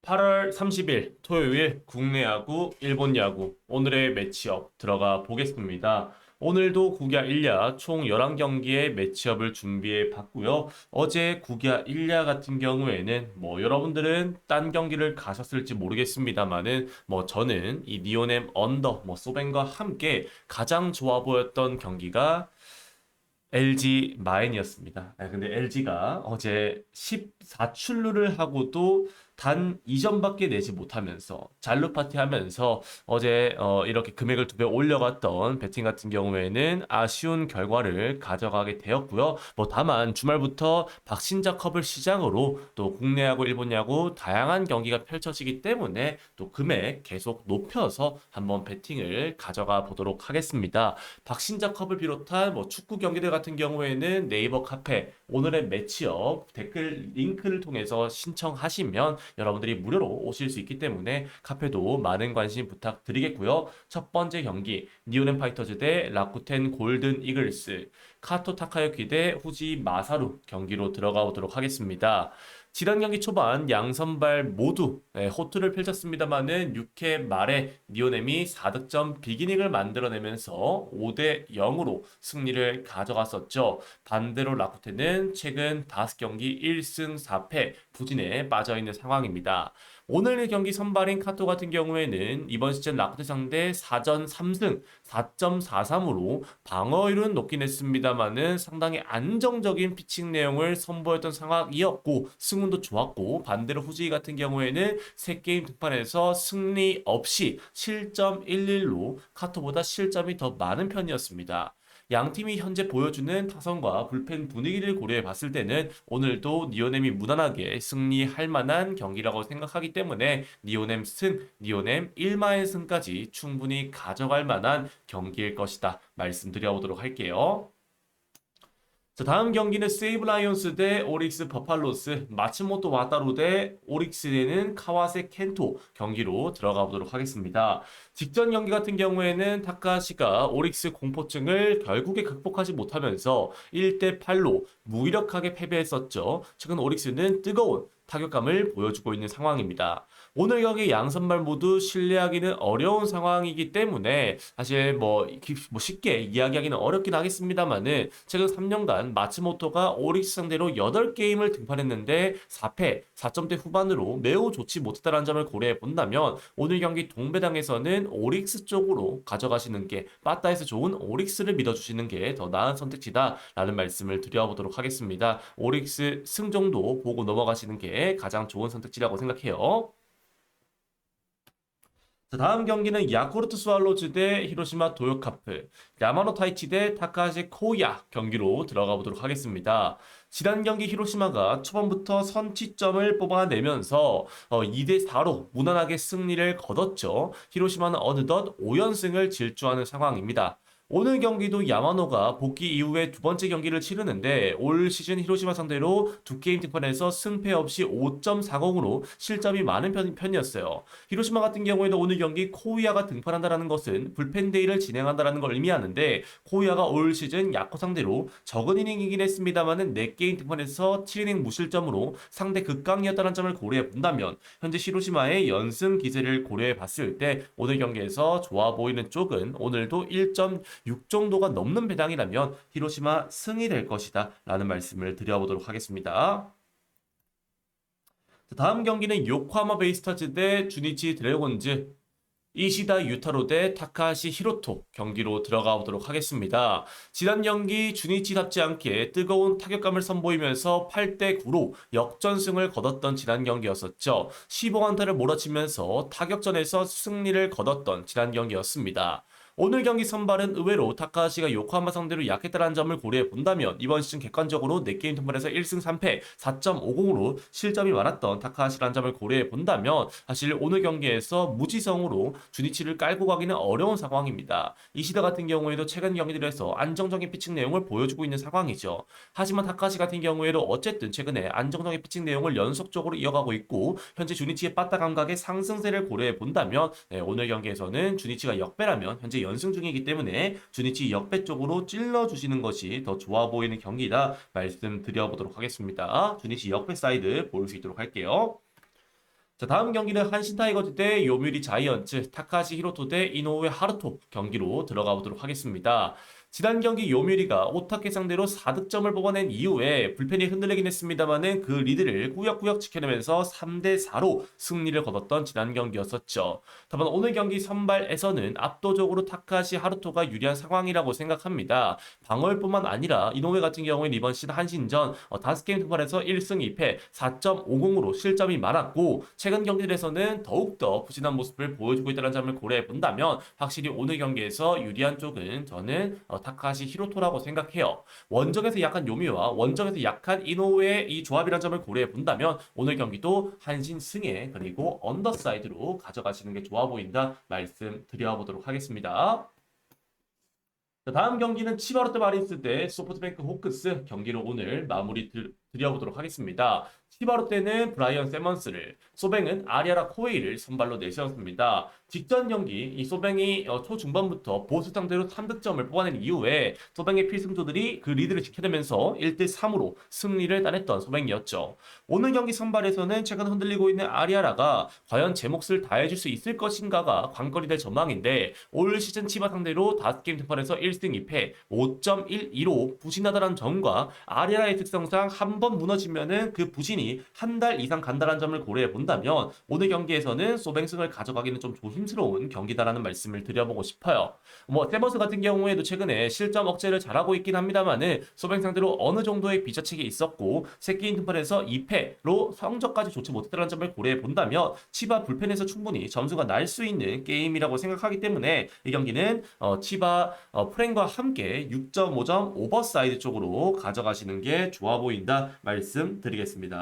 8월 30일 토요일 국내 야구, 일본 야구 오늘의 매치업 들어가 보겠습니다. 오늘도 국야 1야 총 11경기의 매치업을 준비해 봤고요. 어제 국야 1야 같은 경우에는 여러분들은 딴 경기를 가셨을지 모르겠습니다만은 저는 이 니오넴 언더 소벤과 함께 가장 좋아 보였던 경기가 LG 마인이었습니다. 근데 LG가 어제 14출루를 하고도 단 2점밖에 내지 못하면서 잘루 파티 하면서 어제 이렇게 금액을 2배 올려갔던 배팅 같은 경우에는 아쉬운 결과를 가져가게 되었고요. 다만 주말부터 박신자 컵을 시작으로 또 국내 야구, 일본 야구 다양한 경기가 펼쳐지기 때문에 또 금액 계속 높여서 한번 배팅을 가져가 보도록 하겠습니다. 박신자 컵을 비롯한 축구 경기들 같은 경우에는 네이버 카페 오늘의 매치업 댓글 링크를 통해서 신청하시면 여러분들이 무료로 오실 수 있기 때문에 카페도 많은 관심 부탁드리겠고요. 첫 번째 경기 니오넨 파이터즈 대 라쿠텐 골든 이글스, 카토 타카유키 대 후지 마사루 경기로 들어가 보도록 하겠습니다. 지난 경기 초반 양 선발 모두 호투를 펼쳤습니다만은 6회 말에 니오넴이 4득점 비기닝을 만들어내면서 5대 0으로 승리를 가져갔었죠. 반대로 라쿠텐은 최근 5경기 1승 4패 부진에 빠져있는 상황입니다. 오늘 경기 선발인 카토 같은 경우에는 이번 시즌 라쿠텐 상대 4전 3승 4.43으로 방어율은 높긴 했습니다만은 상당히 안정적인 피칭 내용을 선보였던 상황이었고 승운도 좋았고, 반대로 후지 같은 경우에는 3게임 등판에서 승리 없이 실점 11로 카토보다 실점이 더 많은 편이었습니다. 양 팀이 현재 보여주는 타선과 불펜 분위기를 고려해 봤을 때는 오늘도 니오넴이 무난하게 승리할 만한 경기라고 생각하기 때문에 니오넴 승, 니오넴 1마의 승까지 충분히 가져갈 만한 경기일 것이다 말씀드려보도록 할게요. 자, 다음 경기는 세이브 라이온스 대 오릭스 버팔로스, 마츠모토 와타루 대 오릭스에는 카와세 켄토 경기로 들어가 보도록 하겠습니다. 직전 경기 같은 경우에는 타카시가 오릭스 공포증을 결국에 극복하지 못하면서 1대 8로 무기력하게 패배했었죠. 최근 오릭스는 뜨거운 타격감을 보여주고 있는 상황입니다. 오늘 경기 양 선발 모두 신뢰하기는 어려운 상황이기 때문에 사실 쉽게 이야기하기는 어렵긴 하겠습니다만은 최근 3년간 마츠모토가 오릭스 상대로 8게임을 등판했는데 4패, 4점대 후반으로 매우 좋지 못했다는 점을 고려해 본다면 오늘 경기 동배당에서는 오릭스 쪽으로 가져가시는 게, 빠따에서 좋은 오릭스를 믿어주시는 게 더 나은 선택지다라는 말씀을 드려보도록 하겠습니다. 오릭스 승 정도 보고 넘어가시는 게 가장 좋은 선택지라고 생각해요. 자, 다음 경기는 야쿠르트 스왈로즈 대 히로시마 도요카프, 야마노 타이치 대 타카하시 코야 경기로 들어가 보도록 하겠습니다. 지난 경기 히로시마가 초반부터 선취점을 뽑아내면서 2대 4로 무난하게 승리를 거뒀죠. 히로시마는 어느덧 5연승을 질주하는 상황입니다. 오늘 경기도 야마노가 복귀 이후에 두 번째 경기를 치르는데 올 시즌 히로시마 상대로 두 게임 등판에서 승패 없이 5.40으로 실점이 많은 편이었어요. 히로시마 같은 경우에는 오늘 경기 코우야가 등판한다는 것은 불펜데이를 진행한다는 걸 의미하는데, 코우야가 올 시즌 야코 상대로 적은 이닝이긴 했습니다만은 4게임 등판에서 7이닝 무실점으로 상대 극강이었다는 점을 고려해 본다면 현재 히로시마의 연승 기세를 고려해 봤을 때 오늘 경기에서 좋아 보이는 쪽은 오늘도 1.6 정도가 넘는 배당이라면 히로시마 승이 될 것이다 라는 말씀을 드려보도록 하겠습니다. 다음 경기는 요코하마 베이스타즈 대 주니치 드래곤즈, 이시다 유타로 대 타카하시 히로토 경기로 들어가 보도록 하겠습니다. 지난 경기 주니치답지 않게 뜨거운 타격감을 선보이면서 8대 9로 역전승을 거뒀던 지난 경기였었죠. 15안타를 몰아치면서 타격전에서 승리를 거뒀던 지난 경기였습니다. 오늘 경기 선발은 의외로 타카하시가 요코하마 상대로 약했다는 점을 고려해 본다면 이번 시즌 객관적으로 4게임 통발에서 1승 3패 4.50으로 실점이 많았던 타카하시라는 점을 고려해 본다면 사실 오늘 경기에서 무지성으로 주니치를 깔고 가기는 어려운 상황입니다. 이시다 같은 경우에도 최근 경기들에서 안정적인 피칭 내용을 보여주고 있는 상황이죠. 하지만 타카하시 같은 경우에도 어쨌든 최근에 안정적인 피칭 내용을 연속적으로 이어가고 있고 현재 주니치의 빠따 감각의 상승세를 고려해 본다면 오늘 경기에서는 주니치가 역배라면 현재 연승 중이기 때문에 주니치 역배 쪽으로 찔러주시는 것이 더 좋아 보이는 경기다 말씀드려보도록 하겠습니다. 주니치 역배 사이드 볼 수 있도록 할게요. 자, 다음 경기는 한신 타이거즈 대 요미우리 자이언츠, 타카시 히로토 대 이노우에 하루토 경기로 들어가 보도록 하겠습니다. 지난 경기 요미우리가 오타케 상대로 4득점을 뽑아낸 이후에 불펜이 흔들리긴 했습니다만은 그 리드를 꾸역꾸역 지켜내면서 3대 4로 승리를 거뒀던 지난 경기였었죠. 다만 오늘 경기 선발에서는 압도적으로 타카시 하루토가 유리한 상황이라고 생각합니다. 방어뿐만 아니라 이노우에 같은 경우에는 이번 시즌 한신전 5게임 등판에서 1승 2패 4.50으로 실점이 많았고 최근 경기들에서는 더욱더 부진한 모습을 보여주고 있다는 점을 고려해 본다면 확실히 오늘 경기에서 유리한 쪽은 저는 타카시 히로토라고 생각해요. 원정에서 약한 요미와 원정에서 약한 이노우의 이 조합이라는 점을 고려해 본다면 오늘 경기도 한신 승에 그리고 언더사이드로 가져가시는 게 좋아 보인다 말씀드려 보도록 하겠습니다. 자, 다음 경기는 치바롯데 마린스 대 소프트뱅크 호크스 경기로 오늘 드려보도록 하겠습니다. 치바롯데는 브라이언 세먼스를, 소뱅은 아리아라 코웨이를 선발로 내세웠습니다. 직전 경기 이 소뱅이 초중반부터 보수 상대로 3득점을 뽑아낸 이후에 소뱅의 필승조들이 그 리드를 지켜내면서 1대3으로 승리를 따냈던 소뱅이었죠. 오늘 경기 선발에서는 최근 흔들리고 있는 아리아라가 과연 제 몫을 다해줄 수 있을 것인가가 관건이 될 전망인데 올 시즌 치바 상대로 5게임 등판에서 1승 2패 5.12로 부진하다는 점과 아리아라의 특성상 한 번 무너지면은 그 부진이 한 달 이상 간다는 점을 고려해 본다면 오늘 경기에서는 소뱅승을 가져가기는 좀 조심스러운 경기다라는 말씀을 드려보고 싶어요. 뭐 세버스 같은 경우에도 최근에 실점 억제를 잘하고 있긴 합니다만은 소뱅 상대로 어느 정도의 비자책이 있었고 새끼인 등판에서 2패로 성적까지 좋지 못했다는 점을 고려해 본다면 치바 불펜에서 충분히 점수가 날 수 있는 게임이라고 생각하기 때문에 이 경기는 치바 프랭과 함께 6.5점 오버사이드 쪽으로 가져가시는 게 좋아 보인다 말씀드리겠습니다.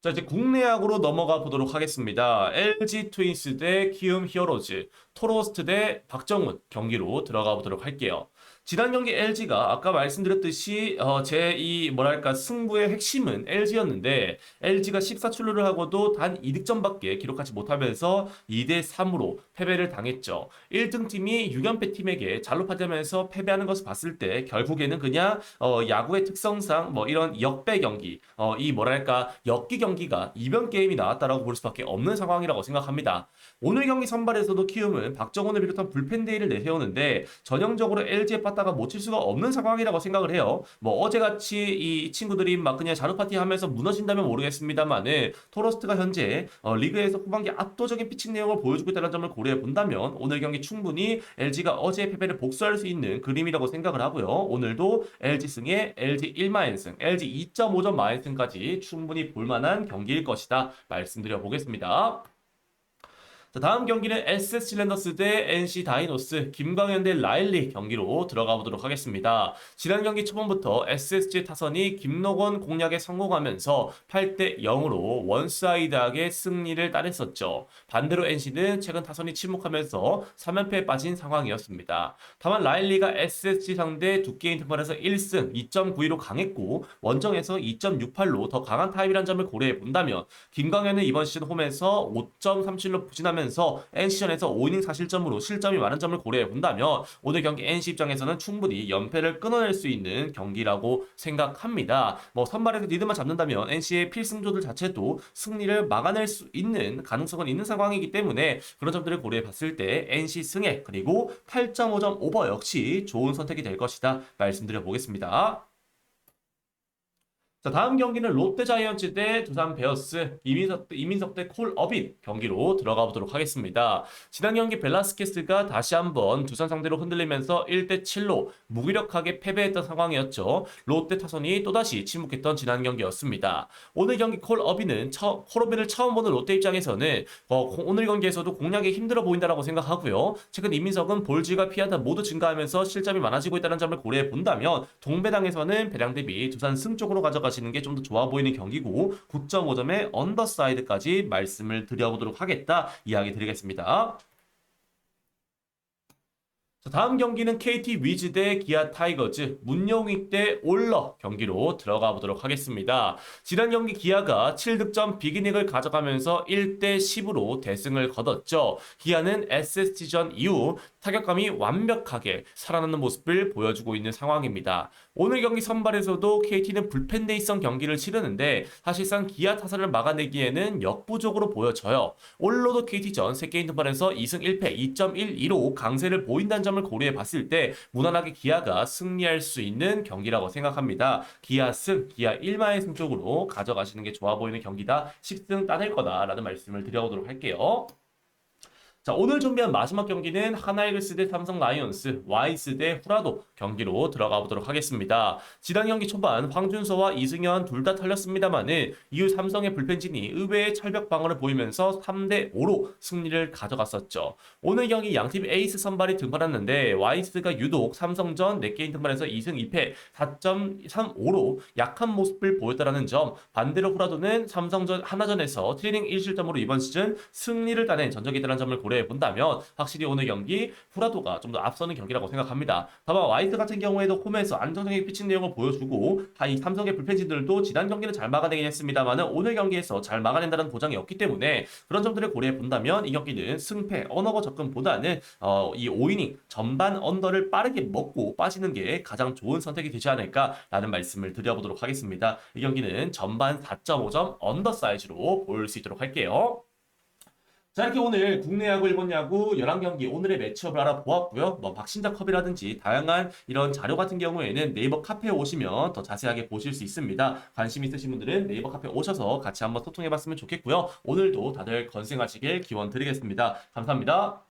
자, 이제 국내 야구로 넘어가 보도록 하겠습니다. LG 트윈스 대 키움 히어로즈, 토로스트 대 박정훈 경기로 들어가 보도록 할게요. 지난 경기 LG가 아까 말씀드렸듯이 제 이 뭐랄까 승부의 핵심은 LG였는데 LG가 14출루를 하고도 단 2득점밖에 기록하지 못하면서 2대 3으로 패배를 당했죠. 1등 팀이 6연패 팀에게 잘로파되면서 패배하는 것을 봤을 때 결국에는 그냥 야구의 특성상 뭐 이런 역배 경기, 이 뭐랄까 엮기 경기가 이변 게임이 나왔다라고 볼 수밖에 없는 상황이라고 생각합니다. 오늘 경기 선발에서도 키움은 박정훈을 비롯한 불펜 데이를 내세우는데 전형적으로 LG에 빠따가 못 칠 수가 없는 상황이라고 생각을 해요. 뭐 어제같이 이 친구들이 막 그냥 자루파티 하면서 무너진다면 모르겠습니다만은 토러스트가 현재 리그에서 후반기 압도적인 피칭 내용을 보여주고 있다는 점을 고려해 본다면 오늘 경기 충분히 LG가 어제의 패배를 복수할 수 있는 그림이라고 생각을 하고요. 오늘도 LG 승에 LG 1마연승, LG 2.5점 마연승까지 충분히 볼만한 경기일 것이다 말씀드려 보겠습니다. 자, 다음 경기는 SS 랜더스 대 NC 다이노스, 김광현 대 라일리 경기로 들어가 보도록 하겠습니다. 지난 경기 초반부터 SSG 타선이 김노건 공략에 성공하면서 8대 0으로 원사이드하게 승리를 따냈었죠. 반대로 NC는 최근 타선이 침묵하면서 3연패에 빠진 상황이었습니다. 다만 라일리가 SSG 상대 두 게임 등판에서 1승 2.92로 강했고 원정에서 2.68로 더 강한 타입이란 점을 고려해 본다면 김광현은 이번 시즌 홈에서 5.37로 부진하면서 NC전에서 5이닝 4실점으로 실점이 많은 점을 고려해 본다면 오늘 경기 NC 입장에서는 충분히 연패를 끊어낼 수 있는 경기라고 생각합니다. 뭐 선발에서 리드만 잡는다면 NC의 필승조들 자체도 승리를 막아낼 수 있는 가능성은 있는 상황이기 때문에 그런 점들을 고려해 봤을 때 NC 승에 그리고 8.5점 오버 역시 좋은 선택이 될 것이다 말씀드려 보겠습니다. 자, 다음 경기는 롯데 자이언츠 대 두산 베어스, 이민석 대 콜 어빈 경기로 들어가 보도록 하겠습니다. 지난 경기 벨라스케스가 다시 한번 두산 상대로 흔들리면서 1대 7로 무기력하게 패배했던 상황이었죠. 롯데 타선이 또다시 침묵했던 지난 경기였습니다. 오늘 경기 콜 어빈을 처음 보는 롯데 입장에서는 오늘 경기에서도 공략이 힘들어 보인다라고 생각하고요. 최근 이민석은 볼즈가 피하다 모두 증가하면서 실점이 많아지고 있다는 점을 고려해 본다면 동배당에서는 배당 대비 두산 승 쪽으로 가져가시는 게 좀 더 좋아 보이는 경기고 9.5점의 언더사이드까지 말씀을 드려보도록 하겠다 이야기 드리겠습니다. 자, 다음 경기는 KT 위즈 대 기아 타이거즈, 문영익 대 올러 경기로 들어가 보도록 하겠습니다. 지난 경기 기아가 7득점 빅이닝을 가져가면서 1대 10으로 대승을 거뒀죠. 기아는 SSG전 이후 타격감이 완벽하게 살아나는 모습을 보여주고 있는 상황입니다. 오늘 경기 선발에서도 KT는 불펜데이성 경기를 치르는데 사실상 기아 타선을 막아내기에는 역부족으로 보여져요. 올러도 KT전 3게임 등반에서 2승 1패 2.12로 강세를 보인다는 점을 고려해 봤을 때 무난하게 기아가 승리할 수 있는 경기라고 생각합니다. 기아 승, 기아 1마의 승 쪽으로 가져가시는 게 좋아 보이는 경기다. 10승 따낼 거다라는 말씀을 드려보도록 할게요. 자, 오늘 준비한 마지막 경기는 하나이글스 대 삼성 라이온스, 와이스 대 후라도 경기로 들어가 보도록 하겠습니다. 지난 경기 초반 황준서와 이승현 둘 다 털렸습니다만은 이후 삼성의 불펜진이 의외의 철벽 방어를 보이면서 3대 5로 승리를 가져갔었죠. 오늘 경기 양팀 에이스 선발이 등판했는데 와이스가 유독 삼성전 4게임 등판에서 2승 2패 4.35로 약한 모습을 보였다는 점, 반대로 후라도는 삼성전 하나전에서 트레이닝 1실점으로 이번 시즌 승리를 따낸 전적이라는 점을 고려해 본다면 확실히 오늘 경기 후라도가 좀 더 앞서는 경기라고 생각합니다. 다만 와이트 같은 경우에도 홈에서 안정적인 피칭 내용을 보여주고 이 삼성의 불펜진들도 지난 경기는 잘 막아내긴 했습니다만 오늘 경기에서 잘 막아낸다는 보장이 없기 때문에 그런 점들을 고려해 본다면 이 경기는 승패 언어거 접근보다는 이 5이닝 전반 언더를 빠르게 먹고 빠지는 게 가장 좋은 선택이 되지 않을까라는 말씀을 드려보도록 하겠습니다. 이 경기는 전반 4.5점 언더 사이즈로 볼 수 있도록 할게요. 자, 이렇게 오늘 국내 야구, 일본 야구 11경기 오늘의 매치업을 알아보았고요. 뭐 박신자컵이라든지 다양한 이런 자료 같은 경우에는 네이버 카페에 오시면 더 자세하게 보실 수 있습니다. 관심 있으신 분들은 네이버 카페에 오셔서 같이 한번 소통해봤으면 좋겠고요. 오늘도 다들 건승하시길 기원 드리겠습니다. 감사합니다.